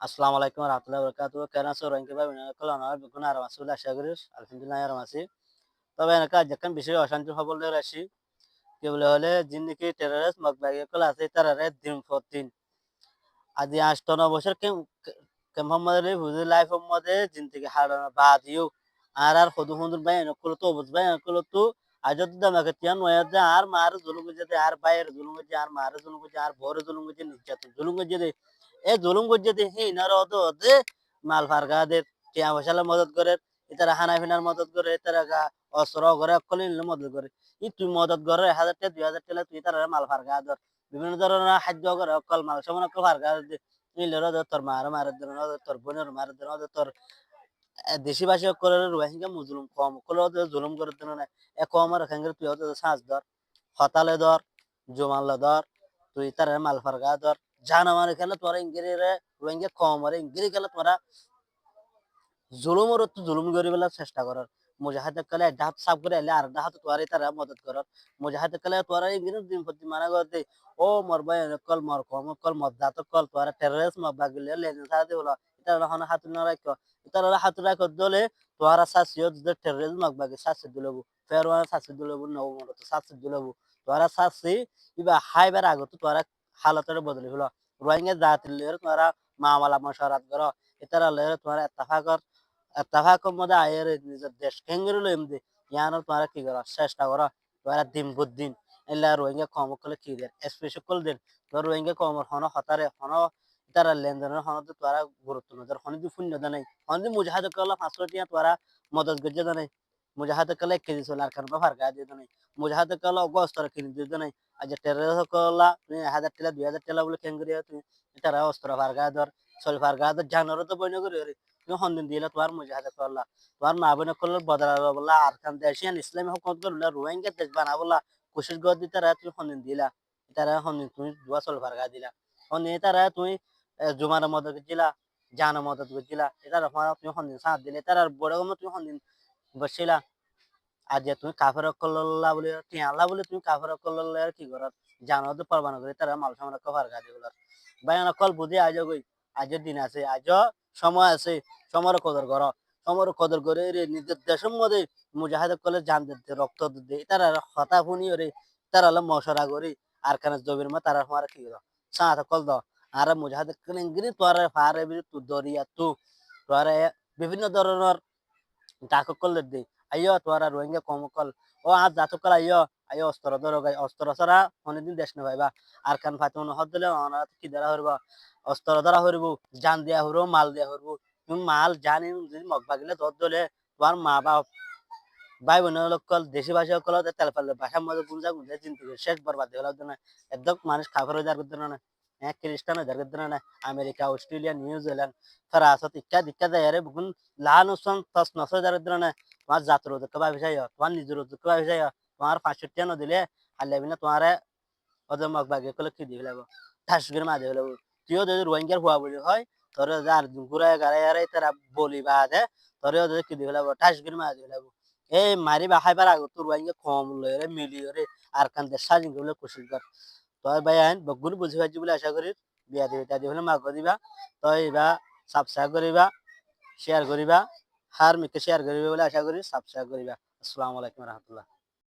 আসসালামু আলাইকুম ওয়া রাহমাতুল্লাহি ওয়া বারাকাতুহু। কেন আছো রোহিঙ্গা ভাই বোনেরা? কল আমার বেগুন আরাম আছি বলে আশা করি। আলহামদুলিল্লাহ আরাম আছি। তবে এলাকা যেখান বেশি অশান্তি খবর লয়ে আসি। কি বলে হলে জিন্দিগি টেররিস্ট মগবাগি কল আছে তারারে দিন ফর দিন। আজি ৮ বছর কে মোহাম্মদ আলী হুজুর লাইফ মধ্যে জিন্দিগি হারানো বাদিও আর হদু হুজুর ভাই নকল তো বুঝ ভাই নকল তো আজত দামাকে তিয়ান ওয়া যে আর মার জুলুম যে আর বাইয়ের জুলুম যে আর মার জুলুম যে আর বড় জুলুম যে নির্যাতন জুলুম যে এ জুলুম যদি হি নার অদে মাল ফারগাদের টিয়া ফসলা মদত করে ইতারা হানাফিনার মদত করে ইতারা অস্ত্র করে কলিন মদত করে ই তুই মদত করে ১০০০ টা ২০০০ টাকা তুই তারা মাল ফারগাদর বিভিন্ন ধরনের খাদ্য করে অকল মাল সমান অকল ফারগাদ ইলের তোর মার মার দিন তোর বোনের মার দিন তোর দেশি ভাষী করে রোহিঙ্গা মুজলুম কম কলে জুলুম করে দিন না এ কম আর খাঙ্গের তুই সাজ ধর হতালে ধর জমালে ধর তুই তার মাল ফারগা ধর জান আমার খেলে তোরা ইংরেজি রোহিঙ্গা কম আর ইংরেজি খেলে তোরা জুলুমের তো জুলুম করে বেলার চেষ্টা করার মুজাহিদ কালে একটা হাত সাফ করে এলে আর একটা হাত তোয়ারে তারা মদত করার মুজাহিদ কালে তোয়ারা ইংরেজ দিন প্রতি মানা করতে ও মর ভাই কল মর কম কল মদ্দাত কল তোয়ারা টেররিস্ট মব্বা গিলে লেন সাথে হলো এটা হন হাত না রাখো এটা হাত রাখো দলে তোয়ারা সাসিও যে টেররিস্ট মব্বা গে সাসি দিলবু ফেরওয়ানা সাসি দিলবু নও মর তো সাসি দিলবু তোয়ারা সাসি ইবা হাইবার আগত তোয়ারা হালতের বদলি হলো রোহিঙ্গা জাতির তোয়ারা মামলা মশারাত করো এটারা লের তোয়ারা ইত্তেফাক এত্তেফাকের মধ্যে আয়ের নিজের দেশ কেঙ্গেরুল এমদি ইয়ানোর তোমরা কি করো চেষ্টা করো তোমরা দিন বুদ্দিন এলা রোহিঙ্গা কম করলে কি দেন স্পেশাল কল দেন তোর রোহিঙ্গা কম হন হতারে হন তারা লেনদেনের হন তো তোরা গুরুত্ব না তোর হনি শূন্য দেয় হনি মুজাহাদ করলে ৫০০ টিয়া তোরা মদত গজ্জে দেয় মুজাহাদ করলে কেজি চলে আর কারণ ফারকা দিয়ে দেয় মুজাহাদ করলে অগস্তর কিনে দিয়ে দেয় আজ টেরর করলা তুমি ১০০০ টাকা ২০০০ টাকা বলে কেঙ্গেরি তুমি তারা অস্ত্র ফারকা ধর চল ফারকা ধর জানোর তো বইন করে তুমি হন্দিন দিলে তোমার মুজাহাদা করলা তোমার মা বোন করলে বদলা বললা আর কান দেশিয়ান ইসলামী হুকুমত করলা রোহিঙ্গা দেশ বানাবলা কোশিশ গদ দিতে তুমি হন্দিন দিলা তারা হন্দিন তুমি দুয়া চল ফারগা দিলা হন্দিন তারা তুমি জুমার মদত দিলা জানা মদত দিলা এটা তুমি হন্দিন সাথ দিলে তারা বড় তুমি হন্দিন বসছিলা আর যে তুমি কাফের করল্লা বলে টিয়াল্লা বলে তুমি কাফের করল্লা আর কি করত জানো তো পারবা না করে তারা মাল সামান ফারগা দিগুলার ভাই অনকল বুঝি আজ গই আজের দিন আছে আজ সময় আছে সময়ের কদর কর সময়ের কদর করে রে নিজের দেশের মধ্যে মুজাহিদ করলে জান দিতে রক্ত দিতে তারা হতা ফুনি রে তারা হলো মশরা করি আর কানে জবির মা তারা হমার কি করো সাথ কল দ আর মুজাহিদ কলে ইংরি তোরে ফারে বি তু দরিয়া তু তোরে বিভিন্ন ধরনের ডাক করলে দে আইয়ো তোরা রোহিঙ্গা কম কল ও আজ জাত কল আইয়ো আইয়ো অস্ত্র ধরো গাই অস্ত্র ছাড়া অনেকদিন দেশ না ভাইবা আর কান ফাতুন হদ দিলে অনাথ কি ধরা হইবা অস্ত্র ধরা হইব জান দিয়া হইব মাল দিয়া হইব তুমি মাল জানি যদি মগবা গেলে ধর দিলে তোমার মা বাপ ভাই বোনের লোকল দেশি ভাষা কল তেল ফেললে ভাষার মধ্যে গুঞ্জা গুঞ্জা চিন্তা শেষ বরবাদ হয়ে লাগতো না একদম মানুষ খাবার হয়ে যার করতে না হ্যাঁ খ্রিস্টান হয়ে যার করতে না আমেরিকা অস্ট্রেলিয়া নিউজিল্যান্ড ফরাসত ইত্যাদি ইত্যাদি আরে বুকুন লাল উসন তস নস যার করতে না তোমার জাতির ওদের ভাবি যাই তোমার নিজের ওদের ভাবি যাই তোমার ৫০০ টাকা দিলে আল্লাহ বিনা তোমার ওদের মগবাগে কলে কি দিয়ে লাগবো ঠাসগির মা দিয়ে লাগবো তুইও যদি রোহিঙ্গার হওয়া বলি হয় তোর আর ঘুরায় গাড়ায় তারা বলি বাদে তোর ওদের কি দিয়ে লাগবো ঠাসগির মা দিয়ে লাগবো এই মারি বাহাইবার আগে তোর ভাই কম লয়ে মিলিয়ে রে আর কান দে সাজিন গুলো কুশল কর তো ভাই আইন বগুন বুঝি পাইছি বলে আশা করি বিয়া দিবে তা দিবে মাগ দিবা তো এবা সাবস্ক্রাইব করিবা শেয়ার করিবা হার মিকে শেয়ার করিবে বলে আশা করি সাবস্ক্রাইব করিবা আসসালামু আলাইকুম রাহমাতুল্লাহ